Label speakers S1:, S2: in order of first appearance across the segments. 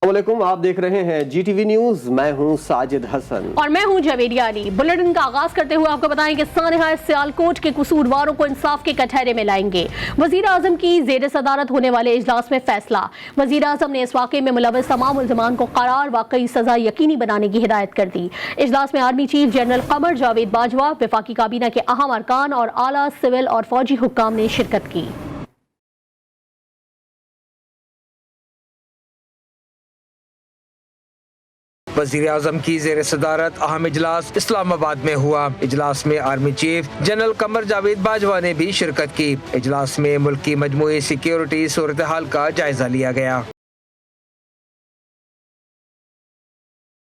S1: अस्सलामुअलैकुम, आप देख रहे हैं GTV न्यूज। मैं हूं साजिद हसन
S2: और मैं हूं जावेद अली। बुलेटिन का आगाज करते हुए आपको बताएं कि सानहा सियालकोट के कसूरवारों को इंसाफ के कटहरे में लाएंगे। वजीर आजम की जेर सदारत होने वाले इजलास में फैसला। वजीर आजम ने इस वाक़े में मुलव्वस तमाम मुल्ज़िमान को करार वाकई सजा यकीनी बनाने की हिदायत कर दी। इजलास में army chief general Qamar Javed Bajwa, वफाकी काबीना के अहम अरकान और आला सिविल और फौजी हुक्काम ने शिरकत की।
S3: वज़ीर आज़म की ज़ेर सदारत अहम इजलास इस्लामाबाद में हुआ। इजलास में army chief general Qamar Javed Bajwa ने भी शिरकत की। इजलास में मुल्क की मजमूई सिक्योरिटी सूरत हाल का जायजा लिया गया।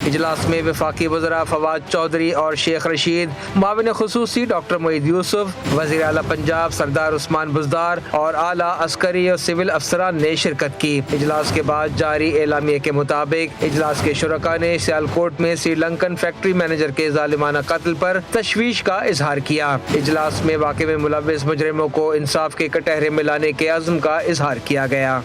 S3: इजलास में वफाकी वज़रा फवाद चौधरी और शेख रशीद, मुआविन खुसूसी डॉक्टर मोईद यूसुफ, वज़ीर आला पंजाब सरदार उस्मान बुज़दार और आला अस्करी और सिविल अफसरान ने शिरकत की। इजलास के बाद जारी एलामिया के मुताबिक इजलास के शुरका ने सियालकोट में श्रीलंकन फैक्ट्री मैनेजर के जालिमाना कत्ल पर तशवीश का इजहार किया। इजलास में वाक़े में मुलव्वस मुजरिमों को इंसाफ के कटहरे में लाने के अज़्म का इजहार किया गया।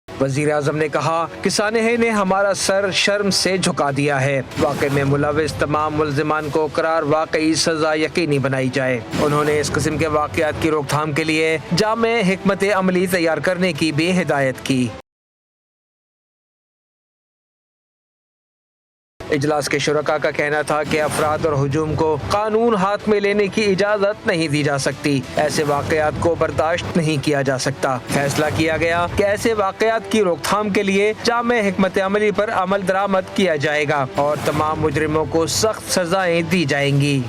S3: वज़ीर आज़म ने कहा कि सानहे ने हमारा सर शर्म से झुका दिया है। वाक़े में मुलव्वस तमाम मुल्ज़िमान को करार वाकई सजा यकीनी बनाई जाए। उन्होंने इस किस्म के वाक़यात की रोकथाम के लिए जामे हिकमत अमली तैयार करने की भी हिदायत की। इजलास के शुरका का कहना था कि अफराद और हुजूम को कानून हाथ में लेने की इजाज़त नहीं दी जा सकती। ऐसे वाक़यात को बर्दाश्त नहीं किया जा सकता। फैसला किया गया कि ऐसे वाक़यात की रोकथाम के लिए जामे हिकमत अमली पर अमल दरामद किया जाएगा और तमाम मुजरिमों को सख्त सजाएं दी जाएंगी।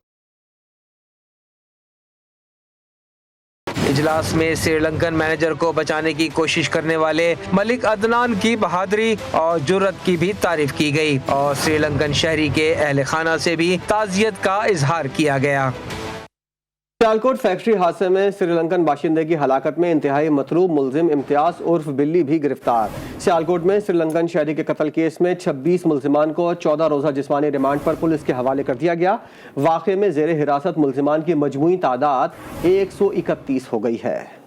S3: इजलास में श्रीलंकन मैनेजर को बचाने की कोशिश करने वाले मलिक अदनान की बहादुरी और जुर्रत की भी तारीफ की गई और श्रीलंकन शहरी के अहले खाना से भी ताज़ियत का इजहार किया गया।
S1: सियालकोट फैक्ट्री हादसे में श्रीलंकन बाशिंदे की हलाकत में इंतहाई मतलूब मुल्जिम इम्तियाज उर्फ बिल्ली भी गिरफ्तार। सियालकोट में श्रीलंकन शहरी के कत्ल केस में 26 मुल्जिमान को 14 रोज़ा जिस्मानी रिमांड पर पुलिस के हवाले कर दिया गया। वाक़े में ज़ेर हिरासत मुल्जिमान की मजमूई तादाद 131 हो गई है।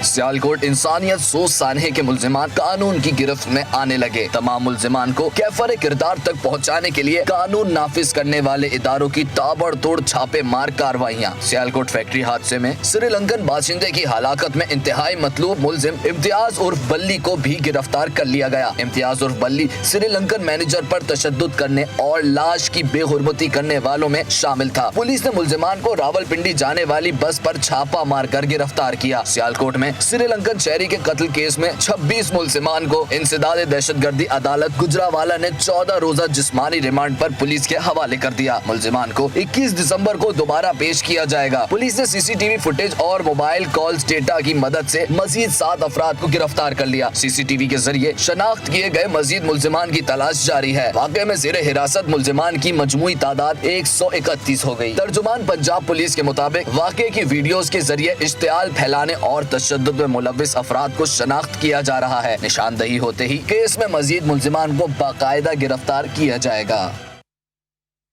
S4: सियालकोट इंसानियत सोच सानहे के मुल्जिमान कानून की गिरफ्त में आने लगे। तमाम मुल्जिमान को कैफर किरदार तक पहुंचाने के लिए कानून नाफिज करने वाले इदारों की ताबड़तोड़ छापे मार कार्रवाइयां। सियालकोट फैक्ट्री हादसे में श्रीलंकन बाशिंदे की हलाकत में इंतहाई मतलूब मुल्जिम इम्तियाज उर्फ बल्ली को भी गिरफ्तार कर लिया गया। इम्तियाज उर्फ बल्ली श्रीलंकन मैनेजर पर तशद्दुद करने और लाश की बेहुरमती करने वालों में शामिल था। पुलिस ने मुल्जिमान को रावलपिंडी जाने वाली बस पर छापा मारकर गिरफ्तार किया। सियालकोट में श्रीलंकन शहरी के कत्ल केस में 26 मुल्जिमान को इंसदाद दहशतगर्दी अदालत गुजरावाला ने 14 रोजा जिस्मानी रिमांड पर पुलिस के हवाले कर दिया। मुल्जिमान को 21 दिसंबर को दोबारा पेश किया जाएगा। पुलिस ने सीसीटीवी फुटेज और मोबाइल कॉल्स डेटा की मदद से मजीद 7 अफराद को गिरफ्तार कर लिया। सीसीटीवी के जरिए शनाख्त किए गए मजीद मुल्जिमान की तलाश जारी है। वाक़े में ज़ेरे हिरासत मुल्जिमान की मजमूई तादाद 131 हो गई। तर्जुमान पंजाब पुलिस के मुताबिक वाक़े की वीडियोज के जरिए इश्तियाल फैलाने और तशद्दुद में मुलव्विस अफराद को शनाख्त किया जा रहा है। निशानदही होते ही केस में मजीद मुल्जिमान को बाकायदा गिरफ्तार किया जाएगा।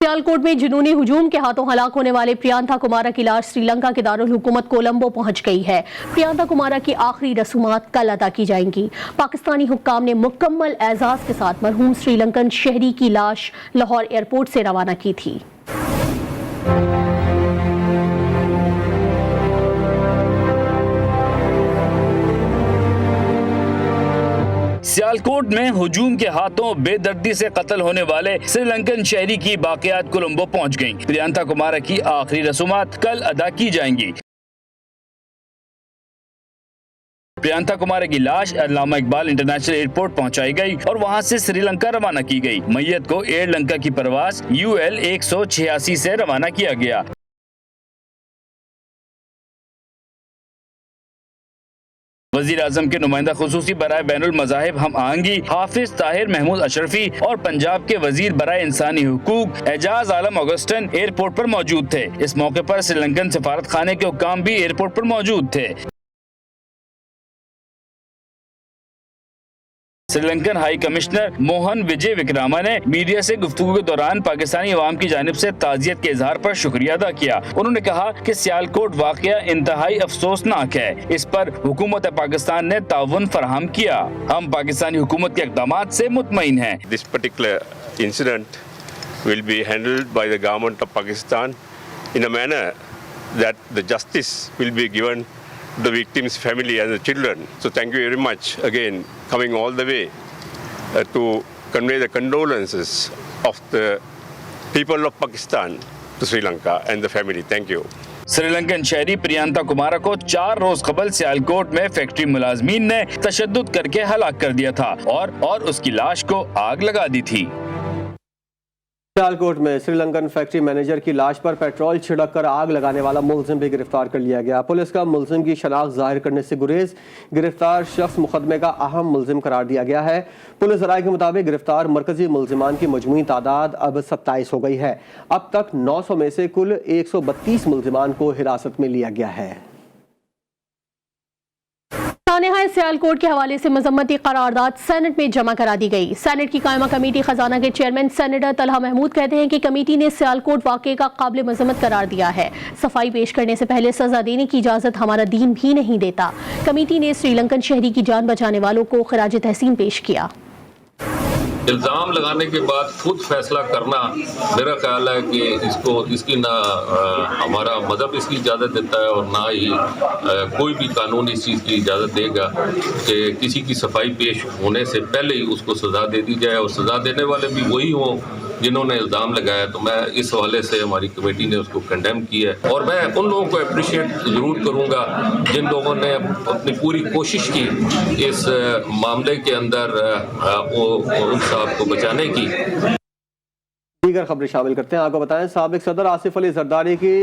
S2: सियालकोट में जुनूनी हुजूम के हाथों हलाक होने वाले प्रियंका कुमारा की लाश श्रीलंका के दारुल हुकूमत कोलंबो पहुंच गई है। प्रियंका कुमारा की आखिरी रसूमात कल अदा की जाएंगी। पाकिस्तानी हुक्काम ने मुकम्मल एजाज के साथ मरहूम श्रीलंकन शहरी की लाश लाहौर एयरपोर्ट से रवाना की थी।
S5: सियालकोट में हुजूम के हाथों बेदर्दी से कत्ल होने वाले श्रीलंकन शहरी की बाकियात कोलंबो पहुंच गईं। प्रियंका कुमारा की आखिरी रसूमात कल अदा की जाएंगी। प्रियंका कुमारा की लाश अल्लामा इकबाल इंटरनेशनल एयरपोर्ट पहुंचाई गई और वहां से श्रीलंका रवाना की गई। मैयत को एयरलंका की परवाज UL 186 से रवाना किया गया। वजीर आजम के नुमाइंदा खुसूसी बराए बैनुल मज़ाहिब हम आहंगी हाफिज ताहिर महमूद अशरफी और पंजाब के वजीर बराए इंसानी हुकूक एजाज आलम ऑगस्टन एयरपोर्ट पर मौजूद थे। इस मौके पर श्रीलंकन सफारत खाने के हुक्काम भी एयरपोर्ट पर मौजूद थे। श्रीलंकन हाई कमिश्नर मोहन विजय विक्रामा ने मीडिया से गुफ्तगू के दौरान पाकिस्तानी अवाम की जानिब से ताज़ियत के इजहार पर शुक्रिया अदा किया। उन्होंने कहा कि सियालकोट वाकया इंतहाई अफसोसनाक है, इस पर हुकूमत पाकिस्तान ने ताउन फराहम किया। हम पाकिस्तानी हुकूमत के इक़दामात से मुतमईन हैं।
S6: This particular incident will be handled by the government of Pakistan in a manner that the justice will be given to the victim's family and the children. So thank you very much again coming all the way to convey the condolences of the people of Pakistan to Sri Lanka and the family. Thank you.
S5: Sri Lankan शहरी प्रियंका कुमारा को 4 रोज कबल सियालकोट में factory मुलाजमीन ने तशद्दुद करके हलाक कर दिया था और उसकी लाश को आग लगा दी थी।
S1: सियालकोट में श्रीलंकन फैक्ट्री मैनेजर की लाश पर पेट्रोल छिड़क कर आग लगाने वाला मुलजिम भी गिरफ्तार कर लिया गया। पुलिस का मुलजिम की शनाख्त जाहिर करने से गुरेज, गिरफ्तार शख्स मुकदमे का अहम मुलजिम करार दिया गया है। पुलिस राय के मुताबिक गिरफ्तार मरकजी मुलजिमान की मजमूई तादाद अब 27 हो गई है। अब तक 900 में से कुल 132 मुलजिमान को हिरासत में लिया गया है।
S2: सानेहाय सियालकोट के हवाले से मजम्मती करारदाद सेनेट में जमा करा दी गई। सेनेट की कायमा कमेटी खजाना के चेयरमैन सेनेटर तलहा महमूद कहते हैं कि कमेटी ने सियालकोट वाक़े का काबिल मजम्मत करार दिया है। सफाई पेश करने से पहले सजा देने की इजाज़त हमारा दीन भी नहीं देता। कमेटी ने श्रीलंकन शहरी की जान बचाने वालों को खराज तहसीन पेश किया।
S7: इल्ज़ाम लगाने के बाद खुद फैसला करना, मेरा ख्याल है कि इसकी ना हमारा मज़हब इसकी इजाज़त देता है और ना ही कोई भी कानून इस चीज़ की इजाज़त देगा कि किसी की सफाई पेश होने से पहले ही उसको सज़ा दे दी जाए और सज़ा देने वाले भी वही हों जिन्होंने इल्ज़ाम लगाया। तो मैं इस हवाले से हमारी कमेटी ने उसको कंडेम किया है और मैं उन लोगों को अप्रिशिएट ज़रूर करूँगा जिन लोगों ने अपनी पूरी कोशिश की इस मामले के अंदर उन साहब को बचाने की।
S1: दीगर खबरें शामिल करते हैं। आपको बताएं, साबिक सदर आसिफ अली जरदारी की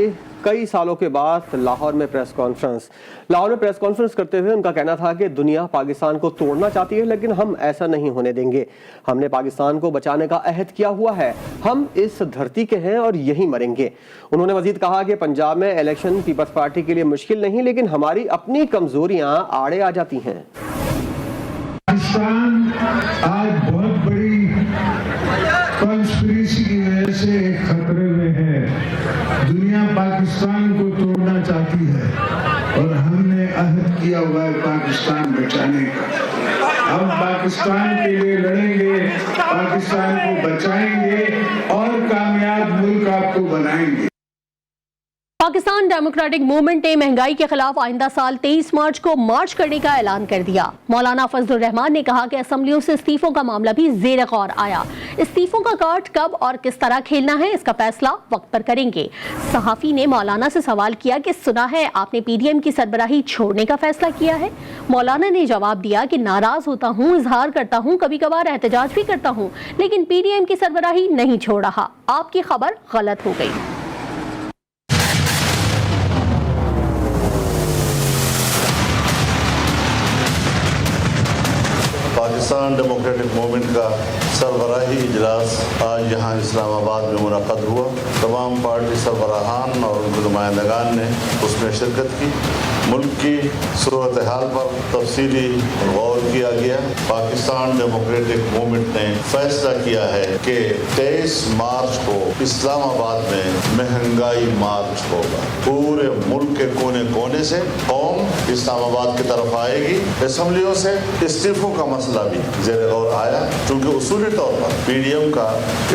S1: कई सालों के बाद लाहौर में प्रेस कॉन्फ्रेंस करते हुए उनका कहना था कि दुनिया पाकिस्तान को तोड़ना चाहती है, लेकिन हम ऐसा नहीं होने देंगे। हमने पाकिस्तान को बचाने का अहद किया हुआ है, हम इस धरती के हैं और यहीं मरेंगे। उन्होंने मजीद कहा कि पंजाब में इलेक्शन पीपल्स पार्टी के लिए मुश्किल नहीं, लेकिन हमारी अपनी कमजोरियां आड़े आ जाती हैं।
S8: पाकिस्तान आज बहुत बड़ी कॉन्स्पिरेसी की वजह से खतरे में है। दुनिया पाकिस्तान को तोड़ना चाहती है और हमने अहद किया हुआ है पाकिस्तान बचाने का। हम पाकिस्तान के लिए लड़ेंगे, पाकिस्तान को बचाएंगे और कामयाब मुल्क आपको बनाएंगे।
S2: पाकिस्तान डेमोक्रेटिक मूवमेंट ने महंगाई के खिलाफ आइंदा साल 23 मार्च को मार्च करने का ऐलान कर दिया। मौलाना फजलुर रहमान ने कहा कि असेंबलियों से इस्तीफों का मामला भी जेर गौर आया। इस्तीफों का कार्ड कब और किस तरह खेलना है, इसका फैसला वक्त पर करेंगे। सहाफी ने मौलाना से सवाल किया कि सुना है आपने पीडीएम की सरबराही छोड़ने का फैसला किया है। मौलाना ने जवाब दिया कि नाराज होता हूँ, इजहार करता हूँ, कभी कभार एहतजाज भी करता हूँ, लेकिन पीडीएम की सरबराही नहीं छोड़ रहा। आपकी खबर गलत हो गई।
S9: पाकिस्तान डेमोक्रेटिक मूवमेंट का सरबराही इजलास आज यहाँ इस्लामाबाद में मुनक़द हुआ। तमाम पार्टी सरबराहान और उनके नुमाइंदगान ने उसमें शिरकत की। मुल्क की सूरत हाल पर तफसीली गौर किया गया। पाकिस्तान डेमोक्रेटिक मूवमेंट ने फैसला किया है कि 23 मार्च को इस्लामाबाद में महंगाई मार्च होगा। पूरे मुल्क के कोने कोने से कौम इस्लामाबाद की तरफ आएगी। असेंबलियों से इस्तीफों का मसला भी ज़ेर गौर आया, क्योंकि उसूली तौर पर पीडीएम का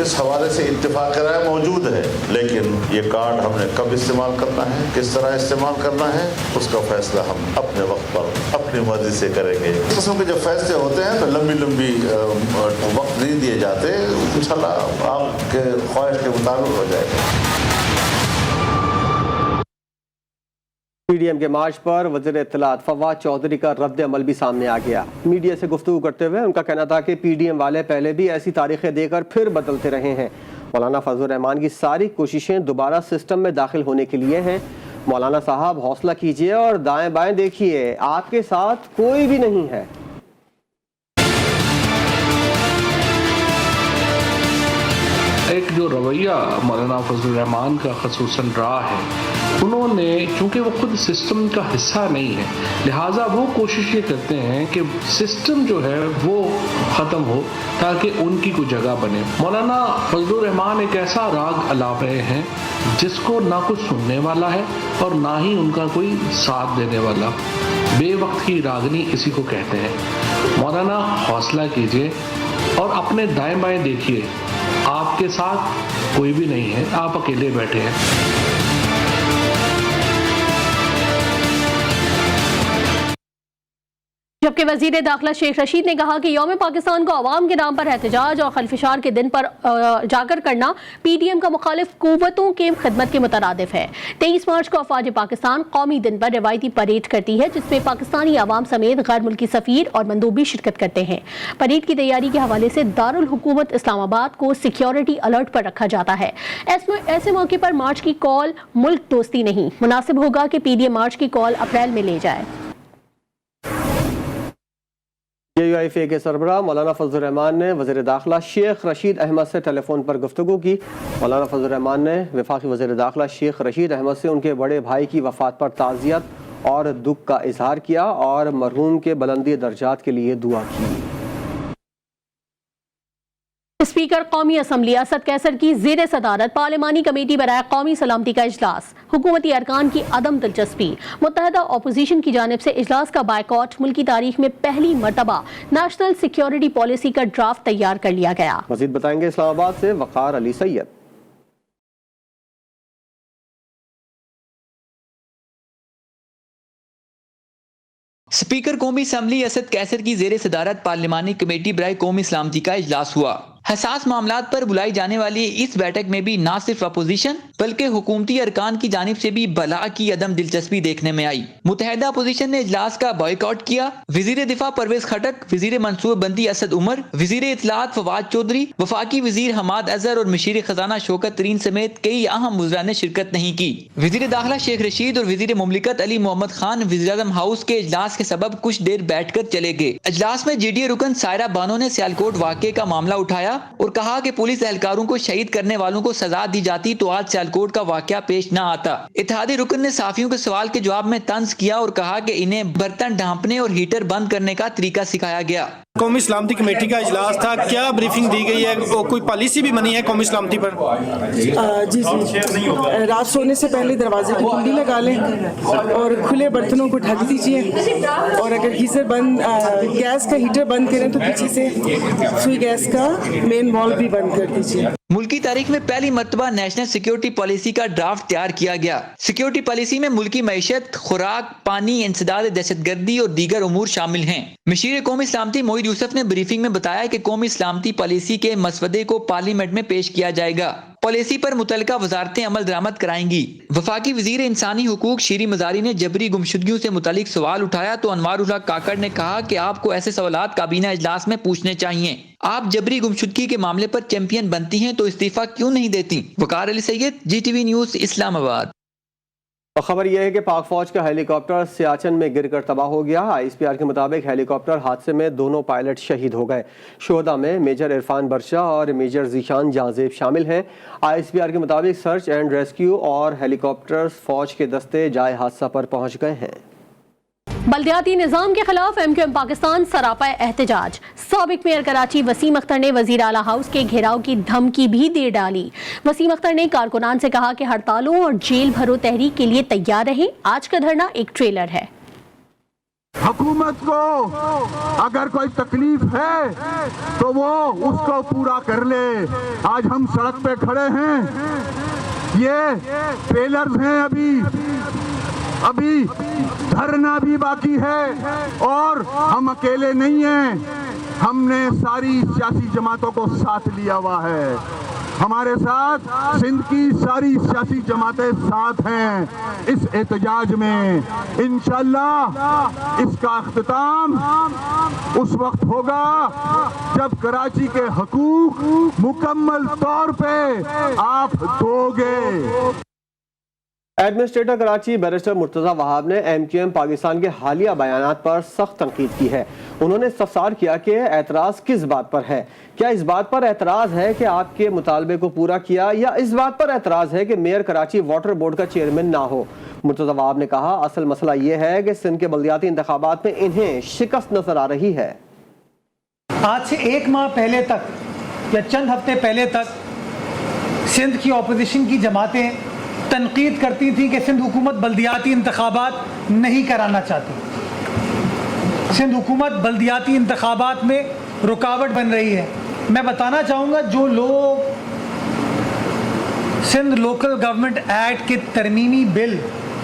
S9: इस हवाले से इत्तेफाक राय मौजूद है, लेकिन ये कार्ड हमने कब इस्तेमाल करना है, किस तरह इस्तेमाल करना है, उसका फैसला हम अपने वक्त पर अपनी मर्जी से करेंगे। इस किस्म के जब फैसले होते हैं तो लंबी वक्त नहीं दिए जाते। इंशाल्लाह आपके ख्वाहिश के मुताबिक हो जाएगा।
S1: पीडीएम के मार्च पर वज़ीर इत्तलात फवाद चौधरी का रद्द अमल भी सामने आ गया। मीडिया से गुफ्तगू करते हुए उनका कहना था कि पीडीएम वाले पहले भी ऐसी तारीखें देकर फिर बदलते रहे हैं। मौलाना फजलुर रहमान की सारी कोशिशें दोबारा सिस्टम में दाखिल होने के लिए हैं। मौलाना साहब हौसला कीजिए और दाएं बाएं देखिए, आपके साथ कोई भी नहीं है।
S10: एक जो रवैया मौलाना फजलुर रहमान का खसूसन रहा है उन्होंने, चूंकि वो खुद सिस्टम का हिस्सा नहीं है, लिहाजा वो कोशिश ये करते हैं कि सिस्टम जो है वो ख़त्म हो ताकि उनकी कोई जगह बने। मौलाना फजलुर रहमान एक ऐसा राग अला रहे हैं जिसको ना कुछ सुनने वाला है और ना ही उनका कोई साथ देने वाला। बेवक्त की रागनी इसी को कहते हैं। मौलाना हौसला कीजिए और अपने दाएं बाएं देखिए, आपके साथ कोई भी नहीं है, आप अकेले बैठे हैं।
S2: जबकि वजीर दाखिला शेख रशीद ने कहा कि यौम पाकिस्तान को अवाम के नाम पर एहतजाज और खल्फिशार के दिन पर जाकर करना PDM का मुखालिफ कुव्वतों के खिदमत के मुतरादिफ है। 23 मार्च को अफवाज पाकिस्तान कौमी दिन पर रवायती परेड करती है जिसमें पाकिस्तानी अवाम समेत गैर मुल्की सफीर और मंदूबी शिरकत करते हैं। परेड की तैयारी के हवाले से दारुल हुकूमत इस्लामाबाद को सिक्योरिटी अलर्ट पर रखा जाता है। ऐसे मौके पर मार्च की कॉल मुल्क दोस्ती नहीं, मुनासिब होगा कि PDM मार्च की कॉल अप्रैल में ले जाए।
S1: UIFA के सरबराह मौलाना फजलुर रहमान ने वज़ीर दाखिला शेख रशीद अहमद से टेलीफोन पर गुफ्तगू की। मौलाना फजलुर रहमान ने वफाकी वज़ीर दाखिला शेख रशीद अहमद से उनके बड़े भाई की वफ़ात पर ताज़ियत और दुख का इजहार किया और मरहूम के बुलंदी दर्जात के लिए दुआ की।
S2: स्पीकर कौमी असम्बली असद कैसर की ज़ेर सदारत पार्लिमानी कमेटी बराए कौमी सलामती का इजलास, हुकूमती अरकान की अदम दिलचस्पी, मुत्तहदा अपोजिशन की जानिब से इजलास का बायकॉट, मुल्की तारीख में पहली मरतबा नेशनल सिक्योरिटी पॉलिसी का ड्राफ्ट तैयार कर लिया गया।
S1: मजीद बताएंगे इस्लामाबाद से वक़ार अली सैयद।
S11: स्पीकर कौमी असम्बली असद कैसर की ज़ेर सदारत पार्लिमानी कमेटी बराए कौमी सलामती का इजलास हुआ। हसास मामलात पर बुलाई जाने वाली इस बैठक में भी न सिर्फ अपोजिशन बल्कि हुकूमती अरकान की जानिब से भी बला की अदम दिलचस्पी देखने में आई। मुत्तहदा अपोजिशन ने इजलास का बॉयकॉट किया। वजीर दिफा परवेज खटक, वजीर मनसूबबंदी असद उमर, वजीर इत्तलात फवाद चौधरी, वफाकी वजीर हमाद अजहर और मशीर खजाना शौकत तरीन समेत कई अहम वज़रा ने शिरकत नहीं की। वजीर दाखिला शेख रशीद और वजीर मुमलिकत अली मोहम्मद खान वज़ीर-ए-आज़म हाउस के इजलास के सबब कुछ देर बैठ कर चले गए। इजलास में JDA रुकन सायरा बानो ने सियालकोट वाक़े का मामला उठाया और कहा कि पुलिस एहलकारों को शहीद करने वालों को सजा दी जाती तो आज सियालकोट का वाकया पेश न आता। इत्तेहादी रुकन ने साफियों के सवाल के जवाब में तंज किया और कहा कि इन्हें बर्तन ढांपने और हीटर बंद करने का तरीका सिखाया गया।
S12: कौमी सलामती कमेटी का इजलास था, क्या ब्रीफिंग दी गई है? कोई पॉलिसी भी बनी है कौमी सलामती पर?
S13: जी रात सोने से पहले दरवाजे की कुंडी लगा लें और खुले बर्तनों को ढक दीजिए और अगर गीजर बंद गैस का हीटर बंद करें तो पीछे से सुई गैस का मेन वॉल भी बंद कर दीजिए।
S11: मुल्की तारीख में पहली मरतबा नेशनल सिक्योरिटी पॉलिसी का ड्राफ्ट तैयार किया गया। सिक्योरिटी पॉलिसी में मुल्की मईशत, खुराक, पानी, इंसदाद दहशतगर्दी और दीगर उमूर शामिल हैं। मशीर कौमी सलामती मोईद यूसुफ ने ब्रीफिंग में बताया कि कौमी सलामती पॉलिसी के मसवदे को पार्लियामेंट में पेश किया जाएगा। पॉलिसी पर मुतलका वजारतें अमल दरामद कराएंगी। वफाकी वजीर इंसानी हुकूक शीरी मजारी ने जबरी गुमशुदगियों से मुतालिक सवाल उठाया तो अनवारुल हक काकड़ ने कहा कि आपको ऐसे सवालात काबीना इजलास में पूछने चाहिए। आप जबरी गुमशुदगी के मामले पर चैंपियन बनती हैं तो इस्तीफा क्यों नहीं देती? वकार अली सैयद, GTV न्यूज़, इस्लामाबाद।
S1: खबर यह है कि पाक फौज का हेलीकॉप्टर सियाचिन में गिरकर तबाह हो गया। ISPR के मुताबिक हेलीकॉप्टर हादसे में दोनों पायलट शहीद हो गए। शोहदा में मेजर इरफान बरशा और मेजर जीशान जाजेब शामिल हैं। ISPR के मुताबिक सर्च एंड रेस्क्यू और हेलीकॉप्टर्स फौज के दस्ते जाए हादसा पर पहुंच गए हैं।
S2: बल्दियाती निज़ाम के खिलाफ MQM पाकिस्तान सरापा एहतजाज। साबिक मेयर कराची वसीम अख्तर ने वजीर आला हाउस के घेराव की धमकी भी दे डाली। वसीम अख्तर ने कारकुनान से कहा कि हड़तालों और जेल भरो तहरीक के लिए तैयार रहें। आज का धरना एक ट्रेलर है।
S14: हुकूमत को अगर कोई तकलीफ है तो वो उसको पूरा कर ले। आज हम सड़क पे खड़े हैं, ये ट्रेलर्स हैं, अभी धरना भी बाकी है और हम अकेले नहीं हैं। हमने सारी सियासी जमातों को साथ लिया हुआ है। हमारे साथ सिंध की सारी सियासी जमातें साथ हैं इस एहतजाज में। इंशाअल्लाह इसका इख्तिताम उस वक्त होगा जब कराची के हकूक मुकम्मल तौर पे आप दोगे।
S1: एडमिनिस्ट्रेटर कराची बैरिस्टर मुर्तजा वहाब ने MQM पाकिस्तान के हालिया बयानात पर सख्त तनकीद की है। उन्होंने इस्तफसार किया कि एतराज़ किस बात पर है। क्या इस बात पर एतराज़ है कि आपके मुतालबे को पूरा किया, या इस बात पर एतराज़ है कि मेयर कराची वाटर बोर्ड का चेयरमैन ना हो। मुर्तजा वहाब ने कहा, असल मसला ये है कि सिंध के बल्दियाती इंतखाबात में इन्हें शिकस्त नजर आ रही है।
S15: आज से एक माह पहले तक या चंद हफ्ते पहले तक सिंध की अपोजिशन की जमातें तनकीद करती थी कि सिंध हुकूमत बल्दियाती इंतखाबात नहीं कराना चाहती, सिंध हुकूमत बल्दियाती इंतखाबात में रुकावट बन रही है। मैं बताना चाहूँगा, जो लोग सिंध लोकल गवर्नमेंट एक्ट के तरमीमी बिल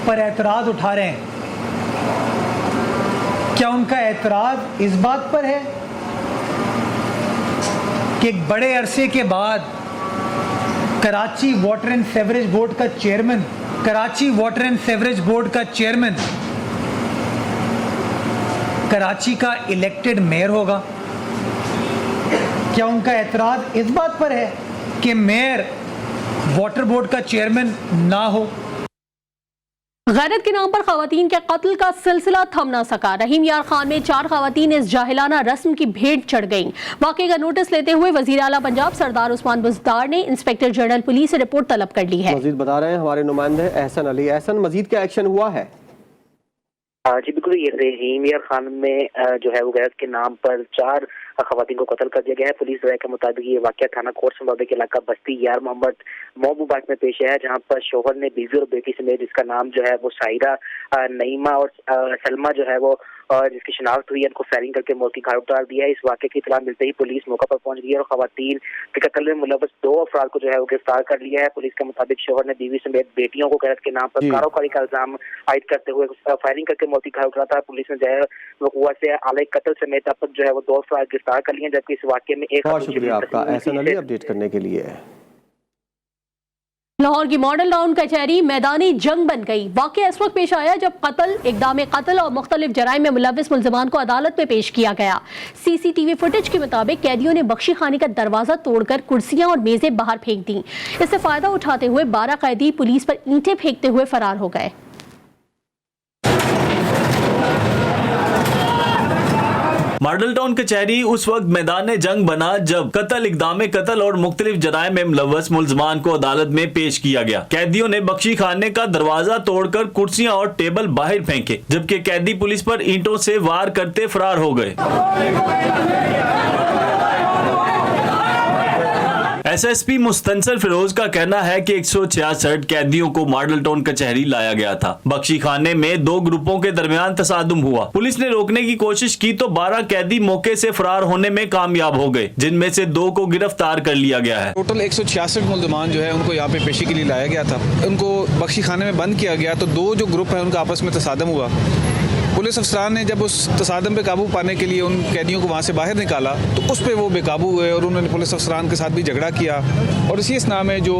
S15: पर एतराज़ उठा रहे हैं, क्या उनका एतराज़ इस बात पर है कि एक बड़े अरसे के बाद Karachi water and sewerage board का चेयरमैन कराची का इलेक्टेड मेयर होगा? क्या उनका एतराज़ इस बात पर है कि मेयर वाटर बोर्ड का चेयरमैन ना हो?
S2: गैरत के नाम पर खवातीन के कत्ल का सिलसिला थम ना सका। रहीम यार खान में 4 खवातीन इस जाहिलाना रस्म की भेंट चढ़ गईं। वाक़े का नोटिस लेते हुए वज़ीर आला पंजाब सरदार उस्मान बुज़दार ने इंस्पेक्टर जनरल पुलिस से रिपोर्ट तलब कर ली है।
S1: मजीद बता रहे हैं हमारे नुमाइंदे एहसन अली। एहसन, मजीद क्या एक्शन हुआ है?
S16: जी बिल्कुल, ये रहीम यार खान में जो है वो गैरत के नाम पर 4 खवातीन को कत्ल कर दिया गया है। पुलिस राय के मुताबिक ये वाक़या थाना कोर्ट संभावे के इलाका बस्ती यार मोहम्मद महबूबाबाद में पेश है, जहाँ पर शोहर ने बीवी और बेटी समेत, जिसका नाम जो है वो साहिरा, नईमा और सलमा जो है वो जिसकी शिनाख्त हुई है, उनको फायरिंग करके मौत की घाट उतार दिया है। इस वाक़े की इत्तला मिलते ही पुलिस मौका पर पहुंच गई है और खवातीन के कत्ल में मुलव्वस 2 अफराद को जो है वो गिरफ्तार कर लिया है। पुलिस के मुताबिक शोहर ने बीवी समेत बेटियों को गैरत के नाम पर कारोबारी का इल्जाम आयद करते हुए फायरिंग करके मौत की घाट उतारा था। पुलिस ने जो है वक़ुआ से आले कत्ल समेत अब तक जो है वो 2 अफराद गिरफ्तार कर लिए, जबकि इस वाक़े में एक।
S1: बहुत शुक्रिया आपका एहसन अली अपडेट करने के लिए।
S2: लाहौर की मॉडल टाउन कचहरी मैदानी जंग बन गई। वाक़या इस वक्त पेश आया जब इक़दाम कत्ल और मुख्तलिफ जराइम में मुलव्विस मुल्ज़िमान को अदालत में पेश किया गया। CCTV फुटेज के मुताबिक कैदियों ने बख्शी खाने का दरवाजा तोड़कर कुर्सियां और मेजें बाहर फेंक दी। इससे फायदा उठाते हुए 12 कैदी पुलिस पर ईंटें फेंकते हुए फरार हो गए।
S17: मॉडल टाउन कचहरी उस वक्त मैदान जंग बना जब इक़दाम कत्ल और मुख्तलिफ जराइम में मुलव्वस मुल्ज़िमान को अदालत में पेश किया गया। कैदियों ने बख्शी खाने का दरवाजा तोड़कर कुर्सियां और टेबल बाहर फेंके, जबकि कैदी पुलिस पर ईंटों से वार करते फरार हो गए। SSP मुस्तंसर फिरोज का कहना है कि 166 कैदियों को मॉडल टाउन कचहरी लाया गया था। बख्शी खाने में 2 ग्रुपों के दरमियान तसादुम हुआ। पुलिस ने रोकने की कोशिश की तो 12 कैदी मौके से फरार होने में कामयाब हो गए, जिनमें से 2 को गिरफ्तार कर लिया गया है।
S18: टोटल 166 मुल्ज़िमान जो है उनको यहाँ पे पेशी के लिए लाया गया था। उनको बख्शी खाने में बंद किया गया तो 2 जो ग्रुप है उनका आपस में तसादम हुआ। पुलिस अफसरान ने जब उस तसादम पे काबू पाने के लिए उन कैदियों को वहाँ से बाहर निकाला तो उस पे वो बेकाबू हुए और उन्होंने पुलिस अफसरान के साथ भी झगड़ा किया और इसी इसना में जो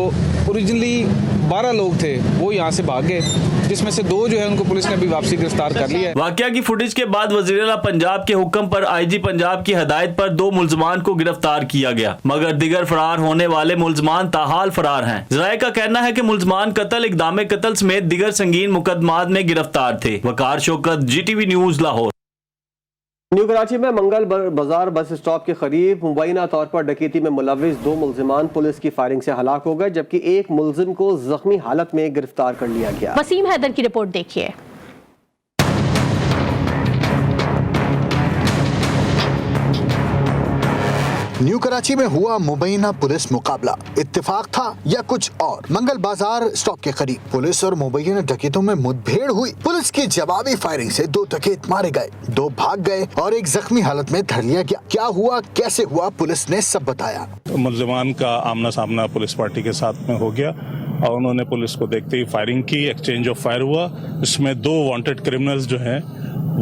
S18: ओरिजिनली 12 लोग थे वो यहाँ से भाग गए, जिसमें से 2 जो है उनको पुलिस ने अभी वापसी गिरफ्तार कर लिया है।
S17: वाकया की फुटेज के बाद वज़ीर आला पंजाब के हुक्म पर IG पंजाब की हदायत पर 2 मुल्ज़िमान को गिरफ्तार किया गया, मगर दिगर फरार होने वाले मुल्ज़िमान ताहाल फरार हैं। ज़राए का कहना है कि मुल्ज़िमान कत्ल, इक़दाम कत्ल समेत दिगर संगीन मुकदमात में गिरफ्तार थे। Waqar Shaukat, GTV news, Lahore.
S1: New Karachi में मंगल बाजार बस स्टॉप के करीब मुबैना तौर पर डकैती में मुलव्विस 2 मुल्ज़िमान पुलिस की फायरिंग से हलाक हो गए, जबकि एक मुल्ज़िम को जख्मी हालत में गिरफ्तार कर लिया गया।
S2: वसीम हैदर की रिपोर्ट देखिए।
S19: न्यू कराची में हुआ मुबैना पुलिस मुकाबला, इत्तेफाक था या कुछ और। मंगल बाजार स्टॉप के करीब पुलिस और मुबैना डकैतों में मुठभेड़ हुई। पुलिस की जवाबी फायरिंग से 2 डकैत मारे गए, 2 भाग गए और एक जख्मी हालत में धर लिया गया। क्या हुआ, कैसे हुआ, पुलिस ने सब बताया।
S20: मुल्ज़िमान का आमना सामना पुलिस पार्टी के साथ में हो गया और उन्होंने पुलिस को देखते ही फायरिंग की। एक्सचेंज ऑफ फायर हुआ, इसमें 2 वांटेड क्रिमिनल्स जो हैं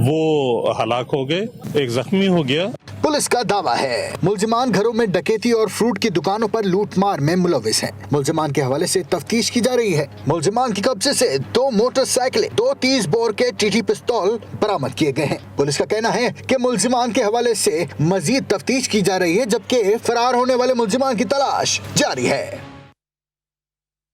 S20: वो हलाक हो गए, एक जख्मी हो गया।
S19: पुलिस का दावा है मुल्ज़िमान घरों में डकैती और फ्रूट की दुकानों पर लूटमार में मुलव्विस हैं। मुल्ज़िमान के हवाले से तफ्तीश की जा रही है। मुल्ज़िमान के कब्जे से 2 मोटरसाइकिलें, 2 30 बोर के TT पिस्तौल बरामद किए गए हैं। पुलिस का कहना है कि मुल्ज़िमान के हवाले से मजीद तफ्तीश की जा रही है, जबकि फरार होने वाले मुल्ज़िमान की तलाश जारी है।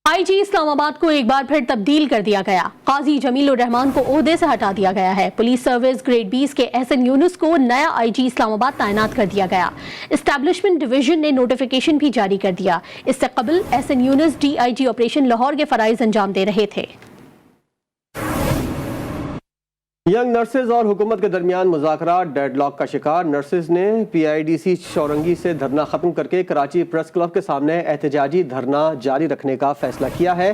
S2: आईजी इस्लामाबाद को एक बार फिर तब्दील कर दिया गया। काजी जमीलुर रहमान को ओहदे से हटा दिया गया है। पुलिस सर्विस ग्रेड 20 के एहसन यूनुस को नया आईजी इस्लामाबाद तैनात कर दिया गया। एस्टैब्लिशमेंट डिवीजन ने नोटिफिकेशन भी जारी कर दिया। इससे कबल एहसन यूनुस डीआईजी ऑपरेशन लाहौर के फराइज अंजाम दे रहे थे।
S1: यंग नर्सेज और हुकूमत के दरमियान मुज़ाकरा डेडलॉक का शिकार। नर्सेज ने पीआईडीसी चौरंगी से धरना खत्म करके कराची प्रेस क्लब के सामने एहतजाजी धरना जारी रखने का फैसला किया है।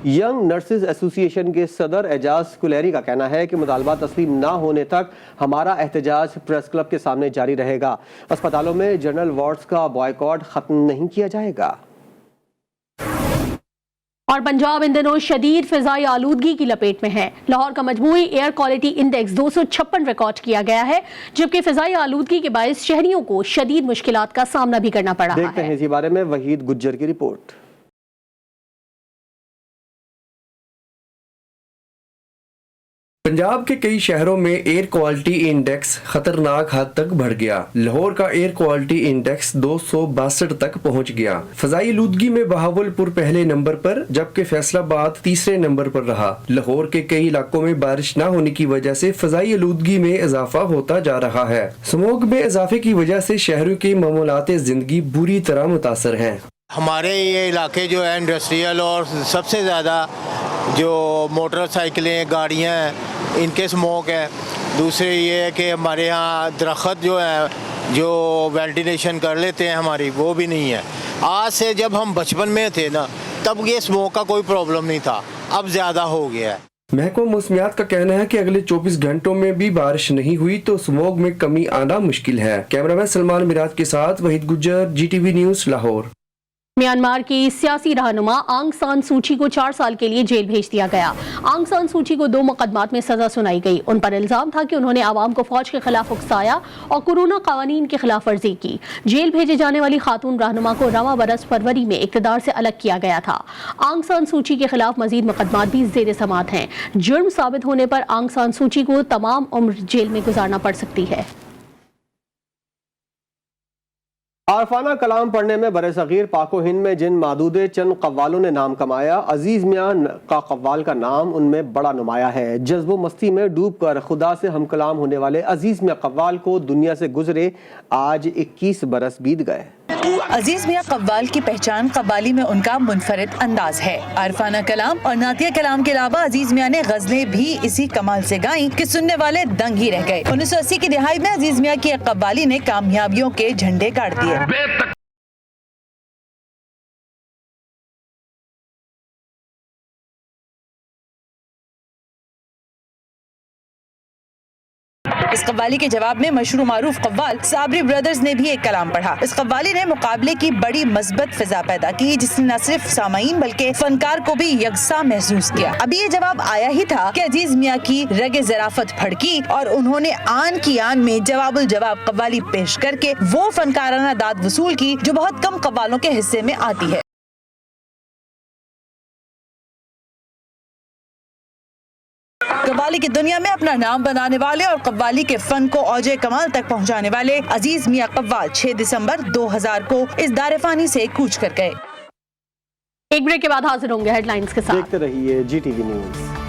S1: यंग नर्सेज एसोसिएशन के सदर एजाज कुलैरी का कहना है कि मुतालबा तस्लीम ना होने तक हमारा एहतजाज प्रेस क्लब के सामने जारी रहेगा। अस्पतालों में जनरल वार्ड्स का बॉयकॉट खत्म नहीं किया जाएगा।
S2: और पंजाब इन दिनों शदीद फिजाई आलूदगी की लपेट में है। लाहौर का मजमूई एयर क्वालिटी इंडेक्स 256 रिकॉर्ड किया गया है, जबकि फिजाई आलूदगी के बायस शहरियों को शदीद मुश्किलात का सामना भी करना पड़ा है।
S1: देखते हैं इसी बारे में वहीद गुज्जर की रिपोर्ट।
S21: पंजाब के कई शहरों में एयर क्वालिटी इंडेक्स खतरनाक हद तक बढ़ गया। लाहौर का एयर क्वालिटी इंडेक्स 262 तक पहुंच गया। फजाई आलूदगी में बहावलपुर पहले नंबर पर, जबकि फैसलाबाद तीसरे नंबर पर रहा। लाहौर के कई इलाकों में बारिश न होने की वजह से फजाई आलूदगी में इजाफा होता जा रहा है। स्मोग में इजाफे की वजह से शहरों की मामूलात जिंदगी बुरी तरह मुतासर है।
S22: हमारे ये इलाके जो है इंडस्ट्रियल और सबसे ज़्यादा जो मोटरसाइकिलें गाड़ियाँ हैं इनके स्मोक है। दूसरे ये है कि हमारे यहाँ दरख्त जो है जो वेंटिलेशन कर लेते हैं हमारी, वो भी नहीं है। आज से जब हम बचपन में थे ना तब ये स्मोक का कोई प्रॉब्लम नहीं था, अब ज़्यादा हो गया है।
S21: महकमा मौसमियात का कहना है कि अगले 24 घंटों में भी बारिश नहीं हुई तो स्मोग में कमी आना मुश्किल है। कैमरामैन सलमान मिराज के साथ Waheed Gujjar, GTV news Lahore.
S2: Myanmar की सियासी रहनुमा आंग सान सूची को 4 साल के लिए जेल भेज दिया गया। आंग सान सूची को 2 मुकदमात में सजा सुनाई गई। उन पर इल्जाम था कि उन्होंने आवाम को फौज के खिलाफ उकसाया और कोरोना कानून की खिलाफ वर्जी की। जेल भेजे जाने वाली खातून रहनुमा को रवा बरस फरवरी में इक़्तिदार से अलग किया गया था। आंग सान सूची के खिलाफ मजीद मुकदमात भी ज़ेर समाअत हैं। जुर्म साबित होने पर आंग सान सूची को तमाम उम्र जेल में गुजारना पड़ सकती है।
S1: आरफाना कलाम पढ़ने में बरसगीर पाको हिंद में जिन मादूदे चंद कव्वालों ने नाम कमाया, अजीज मियाँ का कव्वाल का नाम उनमें बड़ा नुमाया है। जज्बो मस्ती में डूब कर खुदा से हम कलाम होने वाले अजीज मियाँ कव्वाल को दुनिया से गुजरे आज 21 बरस बीत गए।
S23: अजीज मियाँ कव्वाल की पहचान कव्वाली में उनका मुनफरिद अंदाज है। आरफाना कलाम और नातिया कलाम के अलावा अजीज मियाँ ने गजलें भी इसी कमाल से गाईं कि सुनने वाले दंग ही रह गए। 1980 की दिहाई में अजीज मियाँ की एक कव्वाली ने कामयाबियों के झंडे गाड़ दिए। इस कव्वाली के जवाब में मशहूर मारूफ कव्वाल साबरी ब्रदर्स ने भी एक कलाम पढ़ा। इस कव्वाली ने मुकाबले की बड़ी मस्बत फिजा पैदा की, जिसने न सिर्फ सामाईन बल्कि फनकार को भी यकसा महसूस किया। अभी ये जवाब आया ही था कि अजीज मियाँ की रगे ज़राफत फड़की और उन्होंने आन की आन में जवाबुल जवाब कव्वाली पेश करके वो फनकाराना दाद वसूल की जो बहुत कम कव्वालों के हिस्से में आती है। कव्वाली की दुनिया में अपना नाम बनाने वाले और कव्वाली के फन को औजे कमाल तक पहुंचाने वाले अजीज मियाँ कव्वाल 6 दिसंबर 2000 को इस दारेफानी से कूच कर गए।
S2: एक ब्रेक के बाद हाजिर होंगे हेडलाइंस के साथ।
S1: देखते रहिए GTV न्यूज़।